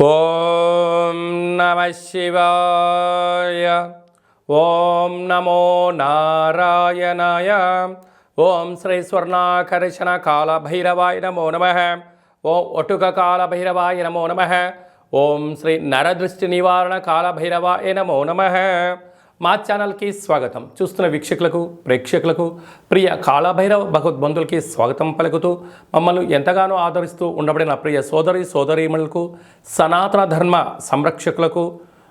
ఓం నమః శివాయ. ఓం నమో నారాయణాయ. ఓం శ్రీ స్వర్ణాకర్షణ కాల భైరవాయ నమో నమః. ఓం ఒటుక కాల భైరవాయ నమో నమః. ఓం శ్రీ నరదృష్టి నివారణ కాల భైరవాయ నమో నమః. మా ఛానల్కి స్వాగతం. చూస్తున్న వీక్షకులకు ప్రేక్షకులకు ప్రియ కాళభైరవ భగవద్బంధులకి స్వాగతం పలుకుతూ మమ్మల్ని ఎంతగానో ఆదరిస్తూ ఉండబడిన ప్రియ సోదరీమణులకు సనాతన ధర్మ సంరక్షకులకు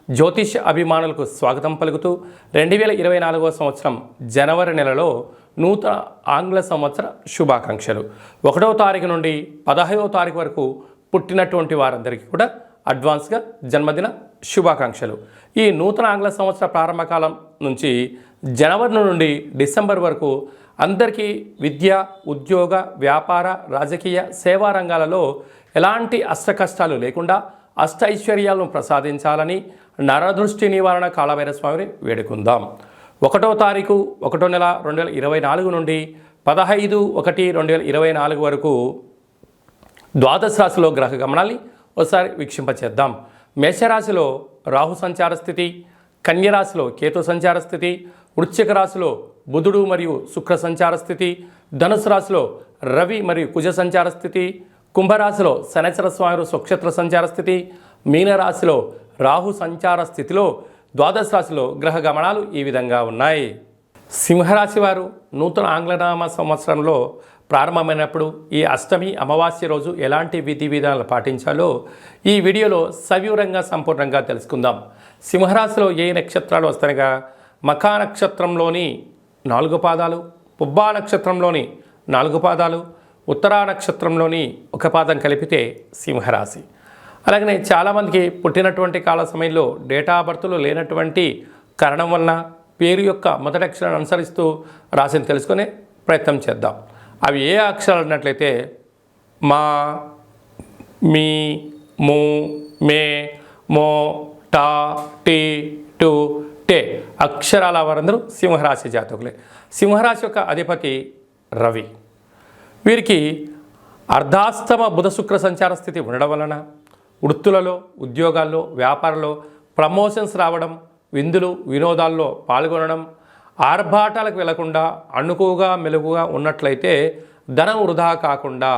జ్యోతిష అభిమానులకు స్వాగతం పలుకుతూ 2024 సంవత్సరం జనవరి నెలలో నూతన ఆంగ్ల సంవత్సర శుభాకాంక్షలు. 1వ తారీఖు నుండి 15వ తారీఖు వరకు పుట్టినటువంటి వారందరికీ కూడా అడ్వాన్స్గా జన్మదిన శుభాకాంక్షలు. ఈ నూతన ఆంగ్ల సంవత్సర ప్రారంభకాలం నుంచి జనవరి నుండి డిసెంబర్ వరకు అందరికీ విద్య, ఉద్యోగ, వ్యాపార, రాజకీయ, సేవా రంగాలలో ఎలాంటి అష్టకష్టాలు లేకుండా అష్ట ఐశ్వర్యాలను ప్రసాదించాలని నరదృష్టి నివారణ కాళభైరవ స్వామిని వేడుకుందాం. 1వ తారీఖు 1వ నెల 2024 నుండి 15/1/2024 వరకు ద్వాదశ రాశిలో గ్రహ గమనాన్ని ఒకసారి వీక్షింపచేద్దాం. మేషరాశిలో రాహు సంచార స్థితి, కన్యరాశిలో కేతు సంచార స్థితి, వృశ్చిక రాశిలో బుధుడు మరియు శుక్ర సంచార స్థితి, ధనుసు రాశిలో రవి మరియు కుజ సంచార స్థితి, కుంభరాశిలో శనైశ్వర స్వామి స్వక్షేత్ర సంచార స్థితి, మీనరాశిలో రాహు సంచార స్థితిలో ద్వాదశ రాశిలో గ్రహ గమనాలు ఈ విధంగా ఉన్నాయి. సింహరాశి వారు నూతన ఆంగ్లనామ సంవత్సరంలో ప్రారంభమైనప్పుడు ఈ అష్టమి అమావాస్య రోజు ఎలాంటి విధి విధానాలు పాటించాలో ఈ వీడియోలో సవివరంగా సంపూర్ణంగా తెలుసుకుందాం. సింహరాశిలో ఏ నక్షత్రాలు వస్తాయనగా మఖా నక్షత్రంలోని 4 పాదాలు, పుబ్బా నక్షత్రంలోని 4 పాదాలు, ఉత్తరా నక్షత్రంలోని 1 పాదం కలిపితే సింహరాశి. అలాగనే చాలామందికి పుట్టినటువంటి కాల సమయంలో డేటా ఆఫ్ బర్త్లు లేనటువంటి కారణం వలన పేరు యొక్క మొదటి అక్షరాన్ని అనుసరిస్తూ రాశిని తెలుసుకునే ప్రయత్నం చేద్దాం. అవి ఏ అక్షరాలు అన్నట్లయితే మా, మీ, ము, మే, మో, టా, టీ, టు, టే అక్షరాల వారందరూ సింహరాశి జాతకులే. సింహరాశి యొక్క అధిపతి రవి. వీరికి అర్ధాస్తమ బుధ శుక్ర సంచార స్థితి ఉండడం వలన వృత్తులలో, ఉద్యోగాల్లో, వ్యాపారంలో ప్రమోషన్స్ రావడం, విందులు వినోదాల్లో పాల్గొనడం, ఆర్భాటాలకు వెళ్లకుండా అణుకుగా మెలుగుగా ఉన్నట్లయితే ధనం వృధా కాకుండా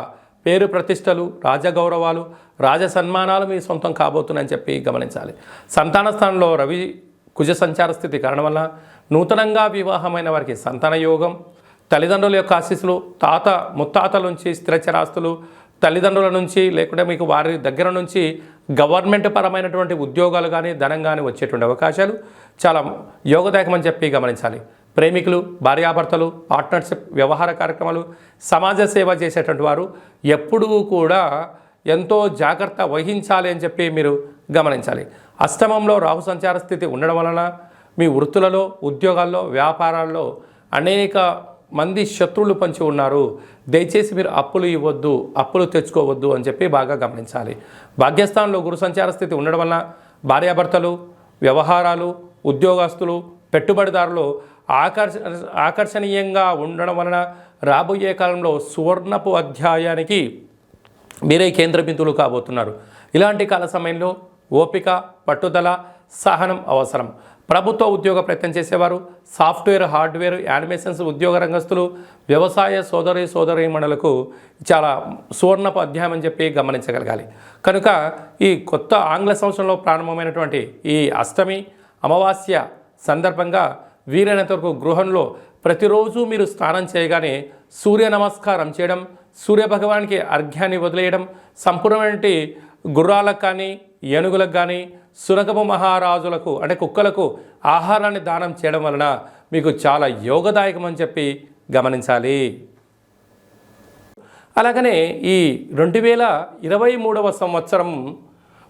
పేరు ప్రతిష్టలు, రాజగౌరవాలు, రాజ సన్మానాలు మీ సొంతం కాబోతున్నాయని చెప్పి గమనించాలి. సంతాన స్థానంలో రవి కుజ సంచార స్థితి కారణం వల్ల నూతనంగా వివాహమైన వారికి సంతాన యోగం, తల్లిదండ్రుల యొక్క ఆశీస్సులు, ముత్తాతల నుంచి స్థిరచరాస్తులు, తల్లిదండ్రుల నుంచి లేకుంటే మీకు వారి దగ్గర నుంచి గవర్నమెంట్ పరమైనటువంటి ఉద్యోగాలు కానీ ధనం కానీ వచ్చేటువంటి అవకాశాలు చాలా యోగదాయకమని చెప్పి గమనించాలి. ప్రేమికులు, భార్యాభర్తలు, పార్ట్నర్షిప్, వ్యవహార కార్యక్రమాలు, సమాజ సేవ చేసేటువంటి వారు ఎప్పుడూ కూడా ఎంతో జాగ్రత్త వహించాలి అని చెప్పి మీరు గమనించాలి. అష్టమంలో రాహు సంచార స్థితి ఉండడం వలన మీ వృత్తులలో, ఉద్యోగాల్లో, వ్యాపారాల్లో అనేక మంది శత్రువులు పంచి ఉన్నారు. దయచేసి మీరు అప్పులు ఇవ్వద్దు, అప్పులు తెచ్చుకోవద్దు అని చెప్పి బాగా గమనించాలి. భాగ్యస్థానంలో గురు సంచార స్థితి ఉండడం వలన భార్యాభర్తలు, వ్యవహారాలు, ఉద్యోగస్తులు, పెట్టుబడిదారులు ఆకర్షణీయంగా ఉండడం వలన రాబోయే కాలంలో సువర్ణపు అధ్యాయానికి మీరే కేంద్ర బిందువులు కాబోతున్నారు. ఇలాంటి కాల సమయంలో ఓపిక, పట్టుదల, సహనం అవసరం. ప్రభుత్వ ఉద్యోగ ప్రయత్నం చేసేవారు, సాఫ్ట్వేర్, హార్డ్వేర్, యానిమేషన్స్ ఉద్యోగ రంగస్తులు, వ్యవసాయ సోదరీమణులకు చాలా సువర్ణపు అధ్యాయం అని చెప్పి గమనించగలగాలి. కనుక ఈ కొత్త ఆంగ్ల సంవత్సరంలో ప్రారంభమైనటువంటి ఈ అష్టమి అమావాస్య సందర్భంగా వీలైనంత వరకు గృహంలో ప్రతిరోజు మీరు స్నానం చేయగానే సూర్య నమస్కారం చేయడం, సూర్యభగవానికి అర్ఘ్యాన్ని వదిలేయడం, సంపూర్ణమైన గుర్రాలకు కానీ, ఏనుగులకు కానీ, సునకపు మహారాజులకు అంటే కుక్కలకు ఆహారాన్ని దానం చేయడం వలన మీకు చాలా యోగదాయకం అని చెప్పి గమనించాలి. అలాగనే ఈ 2023 సంవత్సరం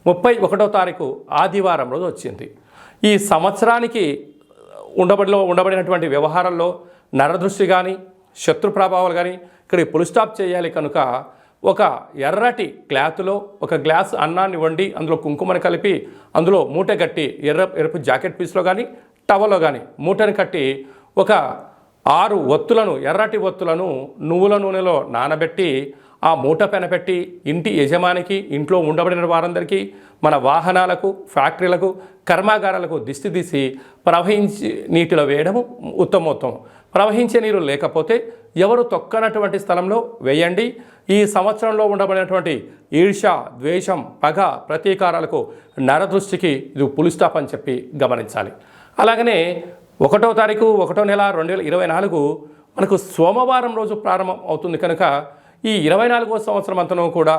31వ తారీఖు ఆదివారం రోజు వచ్చింది. ఈ సంవత్సరానికి ఉండబడినటువంటి వ్యవహారాల్లో నరదృష్టి కానీ, శత్రు ప్రభావాలు కానీ ఇక్కడ ఫుల్ స్టాప్ చేయాలి. కనుక ఒక ఎర్రటి క్లాత్లో ఒక గ్లాస్ అన్నాన్ని వండి అందులో కుంకుమని కలిపి అందులో మూట కట్టి ఎరుపు జాకెట్ పీస్లో కానీ టవల్లో కానీ మూటని కట్టి ఒక 6 ఒత్తులను, ఎర్రటి ఒత్తులను నువ్వుల నూనెలో నానబెట్టి ఆ మూట పైన పెట్టి ఇంటి యజమానికి, ఇంట్లో ఉండబడిన వారందరికీ, మన వాహనాలకు, ఫ్యాక్టరీలకు, కర్మాగారాలకు దిష్టి తీసి ప్రవహించి నీటిలో వేయడము ఉత్తమోత్తమం. ప్రవహించే నీరు లేకపోతే ఎవరు తొక్కనటువంటి స్థలంలో వేయండి. ఈ సంవత్సరంలో ఉండబడినటువంటి ఈర్ష్య, ద్వేషం, పగ, ప్రతీకారాలకు, నరదృష్టికి ఇది పులి స్టాప్ అని చెప్పి గమనించాలి. అలాగనే 1వ తారీఖు 1వ నెల 2024 మనకు సోమవారం రోజు ప్రారంభం అవుతుంది కనుక ఈ 24వ సంవత్సరం అంతనూ కూడా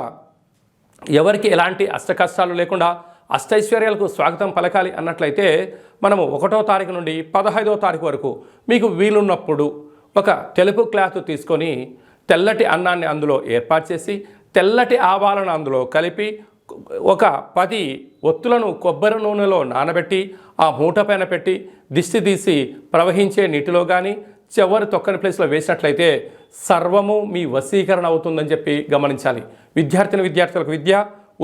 ఎవరికి ఎలాంటి అష్టకష్టాలు లేకుండా అష్టైశ్వర్యాలకు స్వాగతం పలకాలి అన్నట్లయితే మనము 1వ తారీఖు నుండి 15వ తారీఖు వరకు మీకు వీలున్నప్పుడు ఒక తెలుపు క్లాత్ తీసుకొని తెల్లటి అన్నాన్ని అందులో ఏర్పాటు చేసి తెల్లటి ఆవాలను అందులో కలిపి ఒక 10 ఒత్తులను కొబ్బరి నూనెలో నానబెట్టి ఆ మూట పైన పెట్టి దిష్టి తీసి ప్రవహించే నీటిలో కానీ చివరి తొక్కని ప్లేస్లో వేసినట్లయితే సర్వము మీ వశీకరణ అవుతుందని చెప్పి గమనించాలి. విద్యార్థులకు విద్య,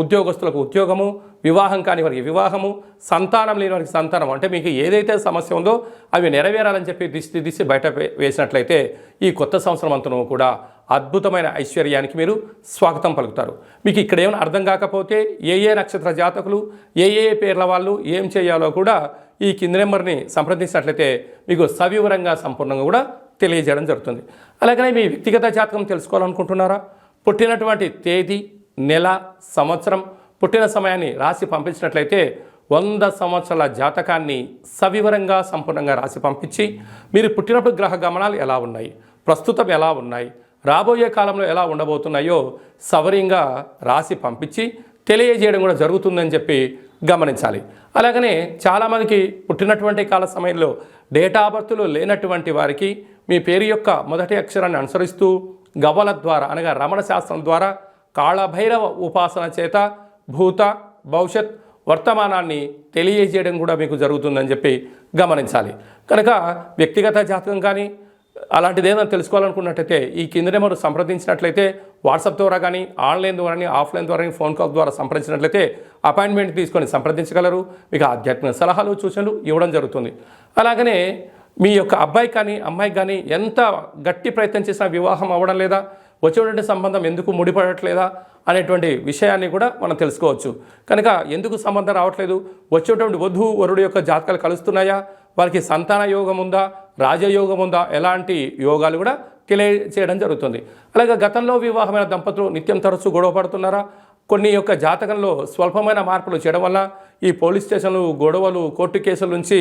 ఉద్యోగస్తులకు ఉద్యోగము, వివాహం కాని వారికి వివాహము, సంతానం లేని వారికి సంతానం, అంటే మీకు ఏదైతే సమస్య ఉందో అవి నెరవేరాలని చెప్పి దిష్టి బయట వేసినట్లయితే ఈ కొత్త సంవత్సరం అంతనూ కూడా అద్భుతమైన ఐశ్వర్యానికి మీరు స్వాగతం పలుకుతారు. మీకు ఇక్కడ ఏమైనా అర్థం కాకపోతే ఏ నక్షత్ర జాతకులు, ఏ పేర్ల వాళ్ళు ఏం చేయాలో కూడా ఈ కింది నెంబర్ని సంప్రదించినట్లయితే మీకు సవివరంగా సంపూర్ణంగా కూడా తెలియజేయడం జరుగుతుంది. అలాగనే మీ వ్యక్తిగత జాతకం తెలుసుకోవాలనుకుంటున్నారా? పుట్టినటువంటి తేదీ, నెల, సంవత్సరం, పుట్టిన సమయాన్ని రాసి పంపించినట్లయితే 100 సంవత్సరాల జాతకాన్ని సవివరంగా సంపూర్ణంగా రాసి పంపించి మీరు పుట్టినప్పుడు గ్రహ గమనాలు ఎలా ఉన్నాయి, ప్రస్తుతం ఎలా ఉన్నాయి, రాబోయే కాలంలో ఎలా ఉండబోతున్నాయో సవరంగా రాసి పంపించి తెలియజేయడం కూడా జరుగుతుందని చెప్పి గమనించాలి. అలాగనే చాలామందికి పుట్టినటువంటి కాల సమయంలో డేటా ఆఫ్ బర్త్లో లేనటువంటి వారికి మీ పేరు యొక్క మొదటి అక్షరాన్ని అనుసరిస్తూ గవ్వల ద్వారా అనగా రమణ శాస్త్రం ద్వారా కాళభైరవ ఉపాసన చేత భూత, భవిష్యత్, వర్తమానాన్ని తెలియజేయడం కూడా మీకు జరుగుతుందని చెప్పి గమనించాలి. కనుక వ్యక్తిగత జాతకం కానీ అలాంటిది ఏదైనా తెలుసుకోవాలనుకున్నట్టయితే ఈ కింద నెంబర్ సంప్రదించినట్లయితే వాట్సాప్ ద్వారా కానీ, ఆన్లైన్ ద్వారా కానీ, ఆఫ్లైన్ ద్వారా కానీ, ఫోన్ కాల్ ద్వారా సంప్రదించినట్లయితే అపాయింట్మెంట్ తీసుకొని సంప్రదించగలరు. మీకు ఆధ్యాత్మిక సలహాలు, సూచనలు ఇవ్వడం జరుగుతుంది. అలాగనే మీ యొక్క అబ్బాయి కానీ అమ్మాయికి కానీ ఎంత గట్టి ప్రయత్నం చేసినా వివాహం అవ్వడం లేదా, వచ్చేటువంటి సంబంధం ఎందుకు ముడిపడట్లేదా అనేటువంటి విషయాన్ని కూడా మనం తెలుసుకోవచ్చు. కనుక ఎందుకు సంబంధం రావట్లేదు, వచ్చేటువంటి వధువు వరుడు యొక్క జాతకాలు కలుస్తున్నాయా, వారికి సంతాన యోగం ఉందా, రాజయోగం ఉందా, ఎలాంటి యోగాలు కూడా తెలియచేయడం జరుగుతుంది. అలాగే గతంలో వివాహమైన దంపతులు నిత్యం తరచూ గొడవ పడుతున్నారా, కొన్ని యొక్క జాతకంలో స్వల్పమైన మార్పులు చేయడం వల్ల ఈ పోలీస్ స్టేషన్లు, గొడవలు, కోర్టు కేసుల నుంచి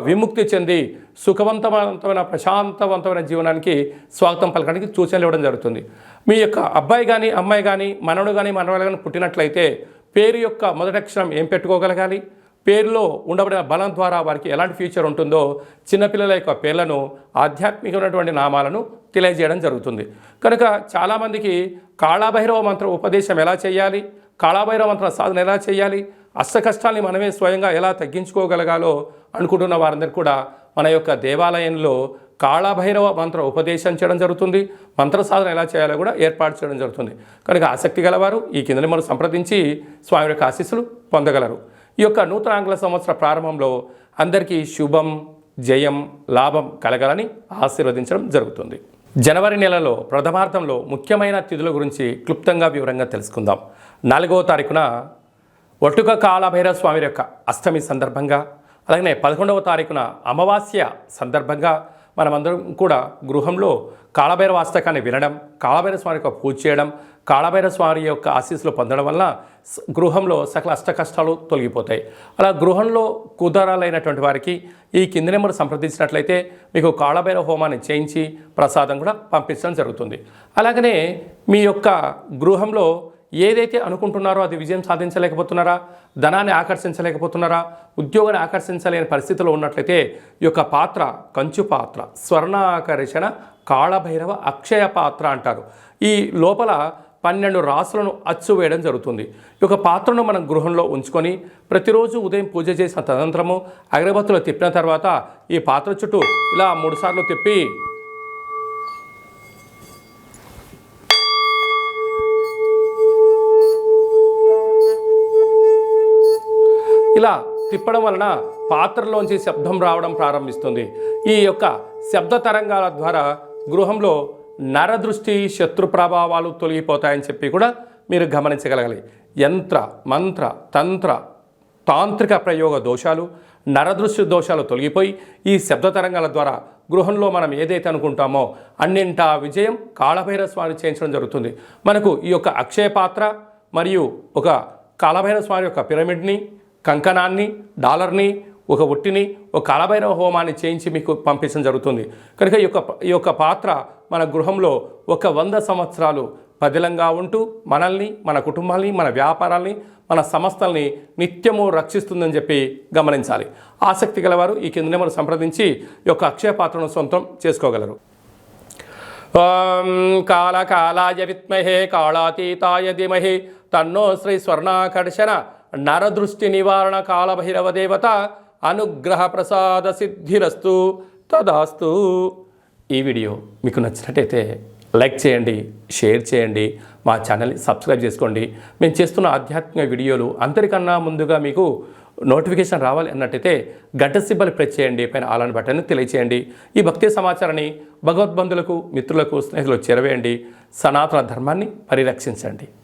విముక్తి చెంది సుఖవంతమైన ప్రశాంతవంతమైన జీవనానికి స్వాగతం పలకడానికి సూచనలు ఇవ్వడం జరుగుతుంది. మీ యొక్క అబ్బాయి కానీ అమ్మాయి కానీ మనవడు కానీ మనవడు కానీ పుట్టినట్లయితే పేరు యొక్క మొదటి అక్షరం ఏం పెట్టుకోగలగాలి, పేరులో ఉండబడిన బలం ద్వారా వారికి ఎలాంటి ఫ్యూచర్ ఉంటుందో చిన్నపిల్లల యొక్క పేర్లను, ఆధ్యాత్మికమైనటువంటి నామాలను తెలియజేయడం జరుగుతుంది. కనుక చాలామందికి కాళభైరవ మంత్ర ఉపదేశం ఎలా చేయాలి, కాళభైరవ మంత్ర సాధన ఎలా చేయాలి, అష్ట కష్టాల్ని మనమే స్వయంగా ఎలా తగ్గించుకోగలగాలో అనుకుంటున్న వారందరికీ కూడా మన యొక్క దేవాలయంలో కాళభైరవ మంత్ర ఉపదేశం చేయడం జరుగుతుంది. మంత్ర సాధన ఎలా చేయాలో కూడా ఏర్పాటు చేయడం జరుగుతుంది. కనుక ఆసక్తి గలవారు ఈ కింద నెంబర్ను సంప్రదించి స్వామి యొక్క ఆశీస్సులు పొందగలరు. ఈ యొక్క నూతన ఆంగ్ల సంవత్సర ప్రారంభంలో అందరికీ శుభం, జయం, లాభం కలగాలని ఆశీర్వదించడం జరుగుతుంది. జనవరి నెలలో ప్రథమార్థంలో ముఖ్యమైన తిథుల గురించి క్లుప్తంగా వివరంగా తెలుసుకుందాం. 4వ తారీఖున ఒట్టుక కాళభైరవ స్వామి యొక్క అష్టమి సందర్భంగా, అలాగే 11వ తారీఖున అమావాస్య సందర్భంగా మనమందరం కూడా గృహంలో కాళభైరవ అష్టకాన్ని వినడం, కాళభైరవ స్వామి యొక్క పూజ చేయడం, కాళభైరవ స్వామి యొక్క ఆశీస్సులు పొందడం వల్ల గృహంలో సకల అష్ట కష్టాలు తొలగిపోతాయి. అలా గృహంలో కుదరాలైనటువంటి వారికి ఈ కింది నెంబర్ సంప్రదించినట్లయితే మీకు కాళభైరవ హోమాన్ని చేయించి ప్రసాదం కూడా పంపించడం జరుగుతుంది. అలాగనే మీ యొక్క గృహంలో ఏదైతే అనుకుంటున్నారో అది విజయం సాధించలేకపోతున్నారా, ధనాన్ని ఆకర్షించలేకపోతున్నారా, ఉద్యోగాన్ని ఆకర్షించలేని పరిస్థితిలో ఉన్నట్లయితే ఈ యొక్క పాత్ర కంచు పాత్ర, స్వర్ణాకర్షణ కాళభైరవ అక్షయ పాత్ర అంటారు. ఈ లోపల 12 రాసులను అచ్చు వేయడం జరుగుతుంది. ఈ యొక్క పాత్రను మనం గృహంలో ఉంచుకొని ప్రతిరోజు ఉదయం పూజ చేసిన తదనంతరము అగరబత్తులు తిప్పిన తర్వాత ఈ పాత్ర చుట్టూ ఇలా 3 సార్లు తిప్పి ఇలా తిప్పడం వలన పాత్రలోంచి శబ్దం రావడం ప్రారంభిస్తుంది. ఈ యొక్క శబ్ద తరంగాల ద్వారా గృహంలో నరదృష్టి శత్రు ప్రభావాలు తొలగిపోతాయని చెప్పి కూడా మీరు గమనించగలగాలి. యంత్ర మంత్ర తంత్ర తాంత్రిక ప్రయోగ దోషాలు, నరదృష్టి దోషాలు తొలగిపోయి ఈ శబ్ద తరంగాల ద్వారా గృహంలో మనం ఏదైతే అనుకుంటామో అన్నింటా విజయం కాళభైరవ స్వామి చేయించడం జరుగుతుంది. మనకు ఈ యొక్క అక్షయ పాత్ర మరియు ఒక కాళభైరవ స్వామి యొక్క పిరమిడ్ని, కంకణాన్ని, డాలర్ని, ఒక ఒట్టిని, ఒక కాళభైరవ హోమాన్ని చేయించి మీకు పంపించడం జరుగుతుంది. కనుక ఈ యొక్క పాత్ర మన గృహంలో 100 సంవత్సరాలు పదిలంగా ఉంటూ మనల్ని, మన కుటుంబాల్ని, మన వ్యాపారాల్ని, మన సంస్థల్ని నిత్యము రక్షిస్తుందని చెప్పి గమనించాలి. ఆసక్తి గలవారు ఈ కింద నెంబర్ సంప్రదించి ఈ యొక్క అక్షయ పాత్రను సొంతం చేసుకోగలరు. ఓం కాళకాలాయ విద్మహే కాళాతీతాయ ధీమహి తన్నో శ్రీ స్వర్ణాకర్షణ నరదృష్టి నివారణ కాళభైరవ దేవత అనుగ్రహ ప్రసాద సిద్ధిరస్తు తదాస్తు. ఈ వీడియో మీకు నచ్చినట్టయితే లైక్ చేయండి, షేర్ చేయండి, మా ఛానల్ని సబ్స్క్రైబ్ చేసుకోండి. మేము చేస్తున్న ఆధ్యాత్మిక వీడియోలు అందరికన్నా ముందుగా మీకు నోటిఫికేషన్ రావాలి అన్నట్టయితే గంట సింబల్ ప్రెస్ చేయండి, పైన ఆల్ అని బటన్ని తెలియచేయండి. ఈ భక్తి సమాచారాన్ని భగవద్బంధులకు, మిత్రులకు, స్నేహితులకు చేరవేయండి. సనాతన ధర్మాన్ని పరిరక్షించండి.